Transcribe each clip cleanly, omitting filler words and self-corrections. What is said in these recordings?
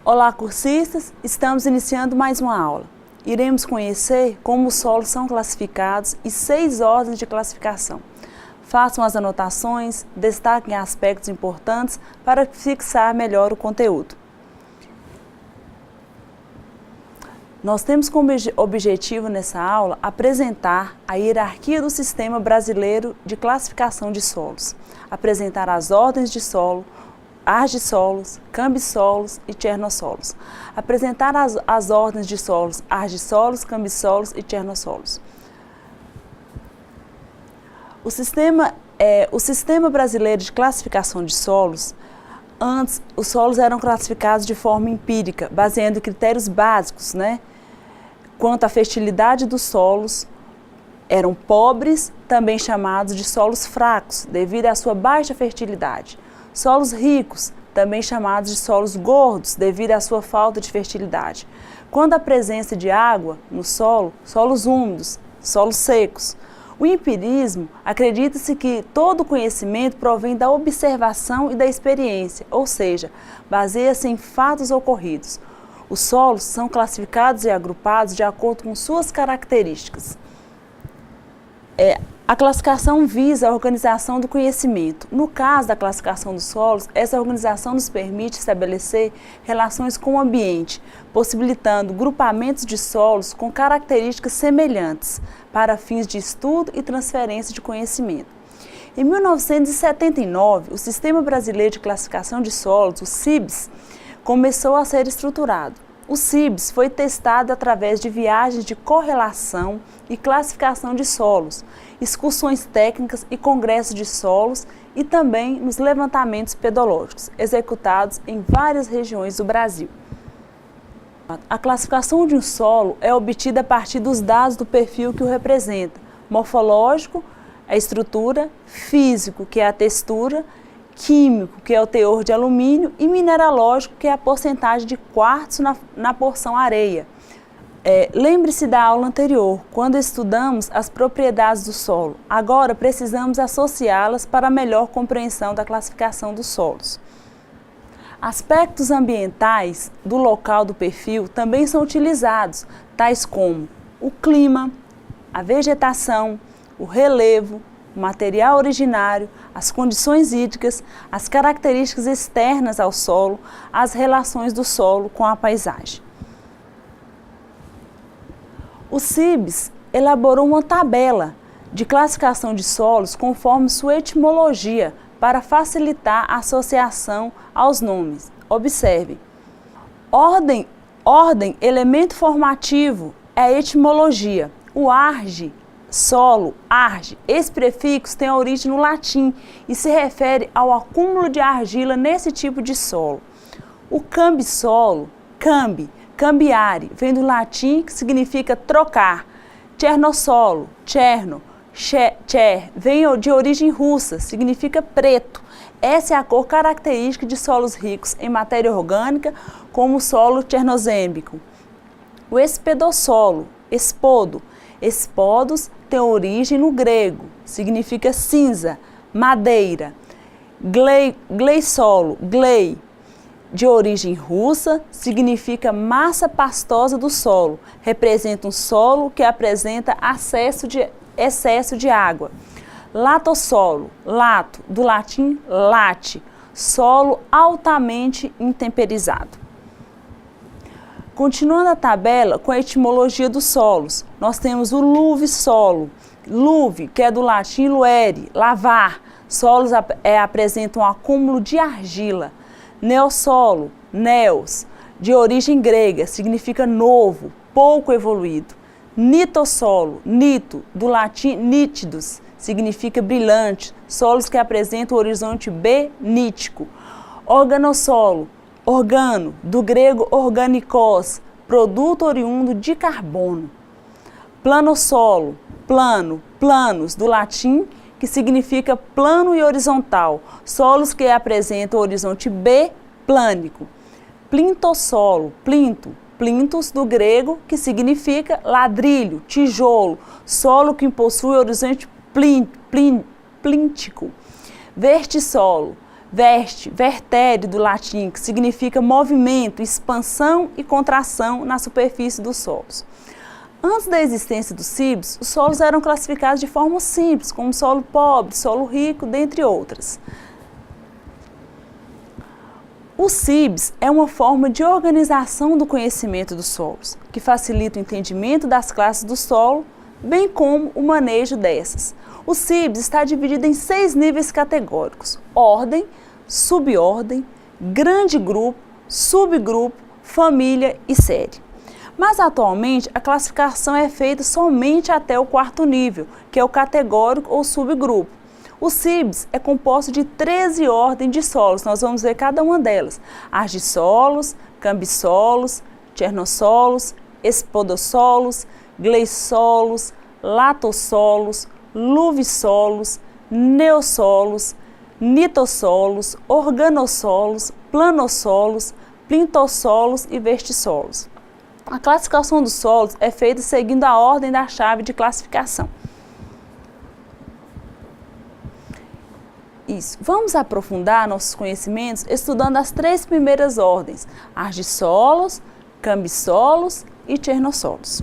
Olá, cursistas! Estamos iniciando mais uma aula. Iremos conhecer como os solos são classificados e 6 ordens de classificação. Façam as anotações, destaquem aspectos importantes para fixar melhor o conteúdo. Nós temos como objetivo nessa aula apresentar a hierarquia do Sistema Brasileiro de Classificação de Solos, apresentar as ordens de solo, argissolos, cambissolos e tiernossolos. Apresentar as ordens de solos, argissolos, cambissolos e tiernossolos. O Sistema Brasileiro de Classificação de Solos, antes os solos eram classificados de forma empírica, baseando em critérios básicos, Quanto à fertilidade dos solos, eram pobres, também chamados de solos fracos, devido à sua baixa fertilidade. Solos ricos, também chamados de solos gordos, devido à sua falta de fertilidade. Quando a presença de água no solo, solos úmidos, solos secos. O empirismo acredita-se que todo conhecimento provém da observação e da experiência, ou seja, baseia-se em fatos ocorridos. Os solos são classificados e agrupados de acordo com suas características. A classificação visa a organização do conhecimento. No caso da classificação dos solos, essa organização nos permite estabelecer relações com o ambiente, possibilitando grupamentos de solos com características semelhantes para fins de estudo e transferência de conhecimento. Em 1979, o Sistema Brasileiro de Classificação de Solos, o SIBS, começou a ser estruturado. O SIBS foi testado através de viagens de correlação e classificação de solos, excursões técnicas e congressos de solos e também nos levantamentos pedológicos, executados em várias regiões do Brasil. A classificação de um solo é obtida a partir dos dados do perfil que o representa, morfológico, a estrutura, físico, que é a textura, químico, que é o teor de alumínio, e mineralógico, que é a porcentagem de quartzo na porção areia. Lembre-se da aula anterior, quando estudamos as propriedades do solo. Agora precisamos associá-las para melhor compreensão da classificação dos solos. Aspectos ambientais do local do perfil também são utilizados, tais como o clima, a vegetação, o relevo, o material originário, as condições hídricas, as características externas ao solo, as relações do solo com a paisagem. O SIBS elaborou uma tabela de classificação de solos conforme sua etimologia para facilitar a associação aos nomes. Observe. Ordem, elemento formativo, é a etimologia. O arge, solo, arge, esse prefixo tem a origem no latim e se refere ao acúmulo de argila nesse tipo de solo. O cambissolo, cambiare, vem do latim que significa trocar. Tiernossolo, cher, vem de origem russa, significa preto. Essa é a cor característica de solos ricos em matéria orgânica, como o solo chernozêmico. O espedossolo, espodos, tem origem no grego, significa cinza, madeira. Gleissolo, de origem russa, significa massa pastosa do solo, representa um solo que apresenta excesso de água. Latossolo, do latim late, solo altamente intemperizado. Continuando a tabela com a etimologia dos solos, nós temos o luvissolo, que é do latim luere, lavar, solos apresentam um acúmulo de argila. Neossolo, de origem grega, significa novo, pouco evoluído. Nitossolo, do latim nítidos, significa brilhante, solos que apresentam o horizonte B, nítico. Organossolo, do grego organikos, produto oriundo de carbono. Planossolo, planos, do latim, que significa plano e horizontal, solos que apresentam o horizonte B, plânico. Plintossolo, plintos, do grego, que significa ladrilho, tijolo, solo que possui horizonte plíntico. Vertissolo, Verte, vertere do latim, que significa movimento, expansão e contração na superfície dos solos. Antes da existência dos cibes, os solos eram classificados de forma simples, como solo pobre, solo rico, dentre outras. Os cibes é uma forma de organização do conhecimento dos solos, que facilita o entendimento das classes do solo, bem como o manejo dessas. O cibes está dividido em 6 níveis categóricos: ordem, subordem, grande grupo, subgrupo, família e série. Mas atualmente a classificação é feita somente até o 4º nível, que é o categórico ou subgrupo. O cibes é composto de 13 ordens de solos, nós vamos ver cada uma delas: argissolos, cambissolos, chernossolos, espodossolos, gleissolos, latossolos, luvissolos, neossolos, nitossolos, organossolos, planossolos, plintossolos e vertissolos. A classificação dos solos é feita seguindo a ordem da chave de classificação. Isso. Vamos aprofundar nossos conhecimentos estudando as 3 primeiras ordens: argissolos, cambissolos e chernossolos.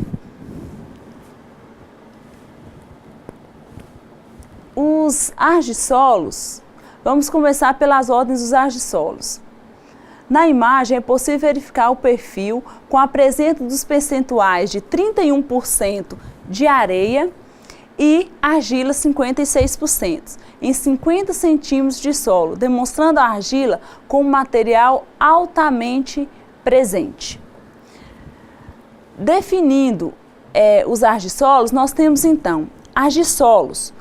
Os argissolos, vamos começar pelas ordens dos argissolos. Na imagem é possível verificar o perfil com a presença dos percentuais de 31% de areia e argila 56%, em 50 centímetros de solo, demonstrando a argila como material altamente presente. Definindo os argissolos, nós temos então argissolos.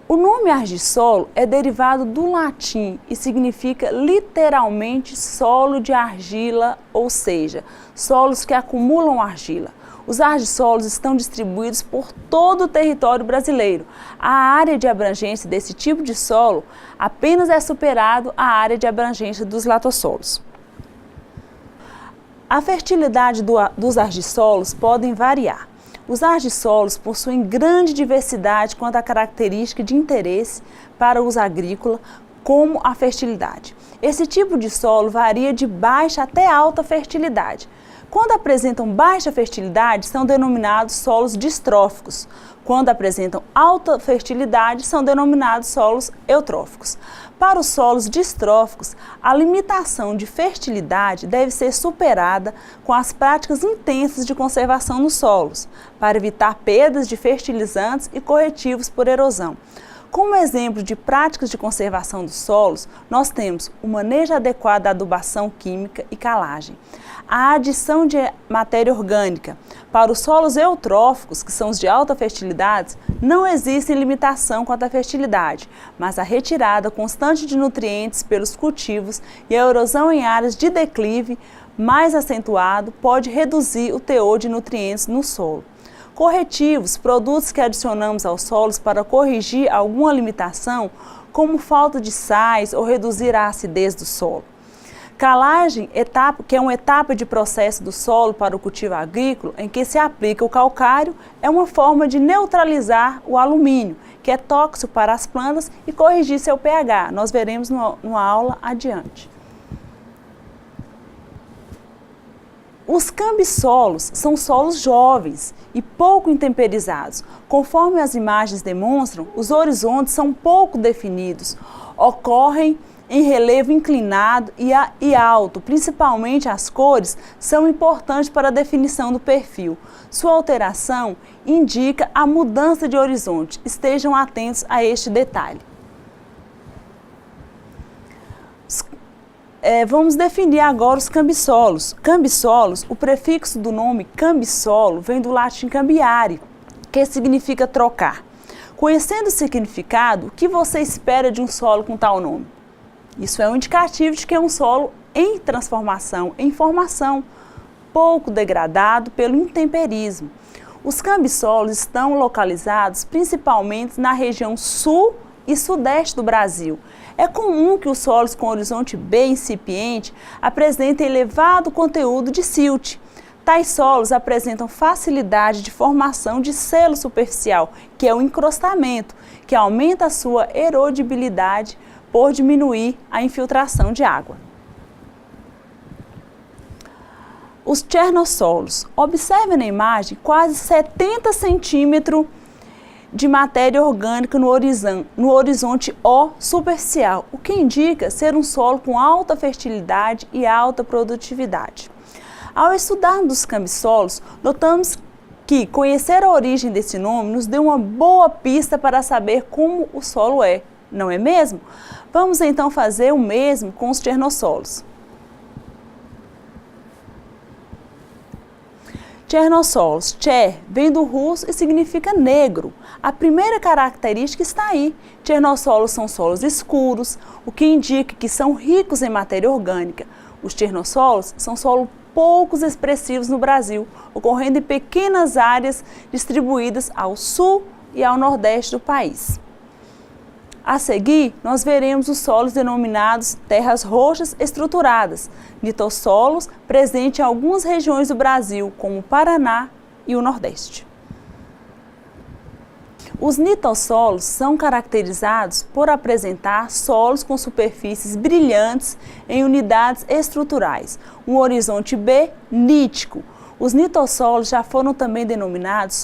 O nome argissolo é derivado do latim e significa literalmente solo de argila, ou seja, solos que acumulam argila. Os argissolos estão distribuídos por todo o território brasileiro. A área de abrangência desse tipo de solo apenas é superado a área de abrangência dos latossolos. A fertilidade dos argissolos podem variar. Os argissolos possuem grande diversidade quanto à característica de interesse para o uso agrícola, como a fertilidade. Esse tipo de solo varia de baixa até alta fertilidade. Quando apresentam baixa fertilidade, são denominados solos distróficos. Quando apresentam alta fertilidade, são denominados solos eutróficos. Para os solos distróficos, a limitação de fertilidade deve ser superada com as práticas intensas de conservação nos solos, para evitar perdas de fertilizantes e corretivos por erosão. Como exemplo de práticas de conservação dos solos, nós temos o manejo adequado da adubação química e calagem, a adição de matéria orgânica. Para os solos eutróficos, que são os de alta fertilidade, não existe limitação quanto à fertilidade, mas a retirada constante de nutrientes pelos cultivos e a erosão em áreas de declive mais acentuado pode reduzir o teor de nutrientes no solo. Corretivos, produtos que adicionamos aos solos para corrigir alguma limitação, como falta de sais ou reduzir a acidez do solo. Calagem, que é uma etapa de processo do solo para o cultivo agrícola, em que se aplica o calcário, é uma forma de neutralizar o alumínio, que é tóxico para as plantas, e corrigir seu pH. Nós veremos numa aula adiante. Os cambissolos são solos jovens e pouco intemperizados. Conforme as imagens demonstram, os horizontes são pouco definidos, ocorrem em relevo inclinado e alto, principalmente as cores são importantes para a definição do perfil. Sua alteração indica a mudança de horizonte. Estejam atentos a este detalhe. Vamos definir agora os cambissolos. Cambissolos, o prefixo do nome cambissolo vem do latim cambiare, que significa trocar. Conhecendo o significado, o que você espera de um solo com tal nome? Isso é um indicativo de que é um solo em transformação, em formação, pouco degradado pelo intemperismo. Os cambissolos estão localizados principalmente na região sul e sudeste do Brasil. É comum que os solos com horizonte bem incipiente apresentem elevado conteúdo de silt. Tais solos apresentam facilidade de formação de selo superficial, que é o encrostamento, que aumenta a sua erodibilidade, por diminuir a infiltração de água. Os chernozóilos. Observe na imagem quase 70 centímetros de matéria orgânica no horizonte O superficial, o que indica ser um solo com alta fertilidade e alta produtividade. Ao estudarmos os cambissolos, notamos que conhecer a origem desse nome nos deu uma boa pista para saber como o solo é, não é mesmo? Vamos então fazer o mesmo com os chernozóilos. Chernozóilos. Cher vem do russo e significa negro. A primeira característica está aí. Chernozóilos são solos escuros, o que indica que são ricos em matéria orgânica. Os chernozóilos são solos poucos expressivos no Brasil, ocorrendo em pequenas áreas distribuídas ao sul e ao nordeste do país. A seguir, nós veremos os solos denominados terras roxas estruturadas, litossolos, presentes em algumas regiões do Brasil, como o Paraná e o Nordeste. Os litossolos são caracterizados por apresentar solos com superfícies brilhantes em unidades estruturais, um horizonte B nítico. Os litossolos já foram também denominados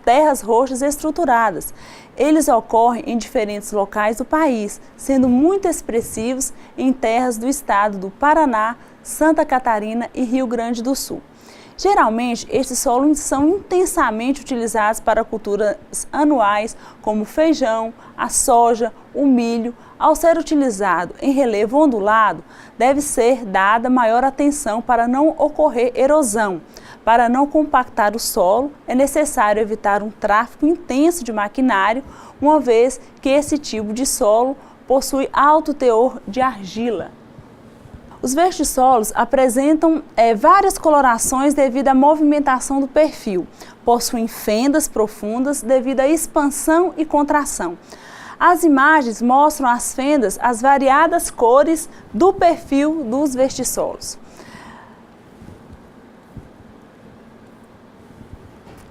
terras roxas estruturadas. Eles ocorrem em diferentes locais do país, sendo muito expressivos em terras do estado do Paraná, Santa Catarina e Rio Grande do Sul. Geralmente, estes solos são intensamente utilizados para culturas anuais, como o feijão, a soja, o milho. Ao ser utilizado em relevo ondulado, deve ser dada maior atenção para não ocorrer erosão. Para não compactar o solo, é necessário evitar um tráfego intenso de maquinário, uma vez que esse tipo de solo possui alto teor de argila. Os vertissolos apresentam várias colorações devido à movimentação do perfil. Possuem fendas profundas devido à expansão e contração. As imagens mostram as fendas, as variadas cores do perfil dos vertissolos.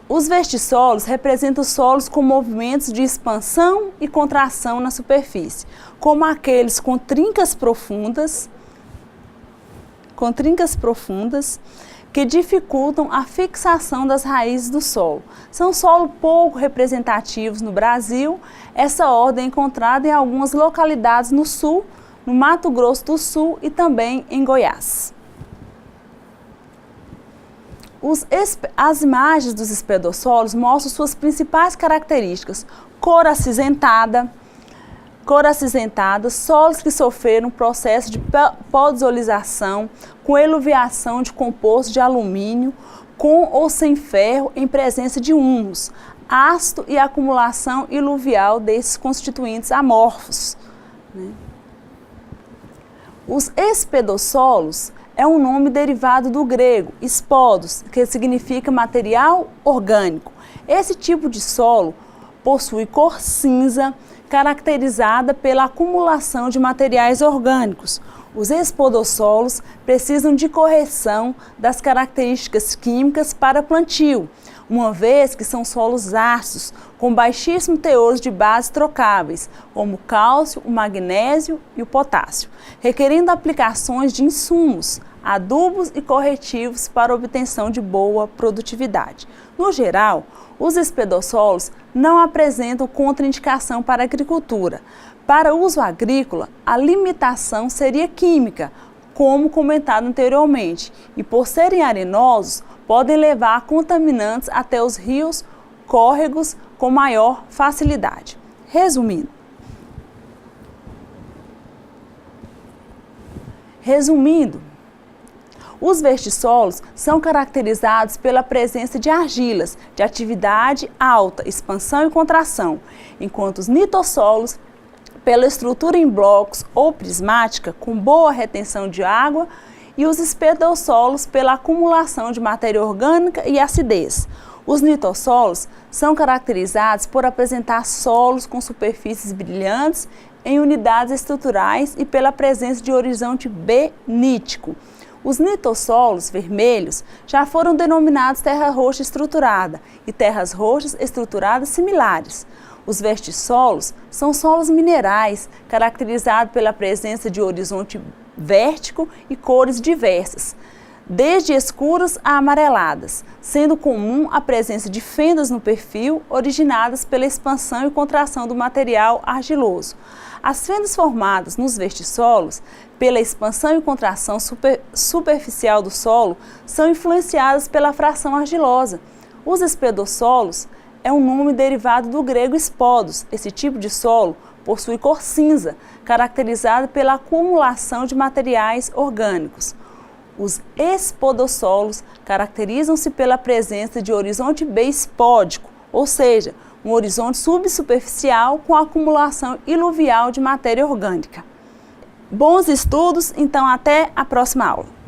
Os vertissolos representam solos com movimentos de expansão e contração na superfície, como aqueles com trincas profundas que dificultam a fixação das raízes do solo. São solos pouco representativos no Brasil. Essa ordem é encontrada em algumas localidades no sul, no Mato Grosso do Sul e também em Goiás. As imagens dos espedossolos mostram suas principais características: cor acinzentada, solos que sofreram processo de podosolização, com eluviação de composto de alumínio, com ou sem ferro, em presença de humus, ácido e acumulação iluvial desses constituintes amorfos. Os espedossolos é um nome derivado do grego espodos, que significa material orgânico. Esse tipo de solo possui cor cinza, caracterizada pela acumulação de materiais orgânicos. Os espodossolos precisam de correção das características químicas para plantio, uma vez que são solos ácidos, com baixíssimo teor de bases trocáveis, como o cálcio, o magnésio e o potássio, requerendo aplicações de insumos, adubos e corretivos para obtenção de boa produtividade. No geral, os espedossolos não apresentam contraindicação para a agricultura. Para uso agrícola, a limitação seria química, como comentado anteriormente, e por serem arenosos, podem levar contaminantes até os rios, córregos com maior facilidade. Resumindo, os vertissolos são caracterizados pela presença de argilas de atividade alta, expansão e contração, enquanto os litossolos, pela estrutura em blocos ou prismática, com boa retenção de água, e os espedossolos pela acumulação de matéria orgânica e acidez. Os litossolos são caracterizados por apresentar solos com superfícies brilhantes em unidades estruturais e pela presença de horizonte B nítico. Os litossolos vermelhos já foram denominados terra roxa estruturada e terras roxas estruturadas similares. Os vertissolos são solos minerais, caracterizados pela presença de horizonte vértico e cores diversas, desde escuras a amareladas, sendo comum a presença de fendas no perfil originadas pela expansão e contração do material argiloso. As fendas formadas nos vertissolos pela expansão e contração superficial do solo são influenciadas pela fração argilosa. Os espedossolos é um nome derivado do grego espodos. Esse tipo de solo possui cor cinza, caracterizada pela acumulação de materiais orgânicos. Os espodossolos caracterizam-se pela presença de horizonte bespódico, ou seja, um horizonte subsuperficial com acumulação iluvial de matéria orgânica. Bons estudos, então até a próxima aula.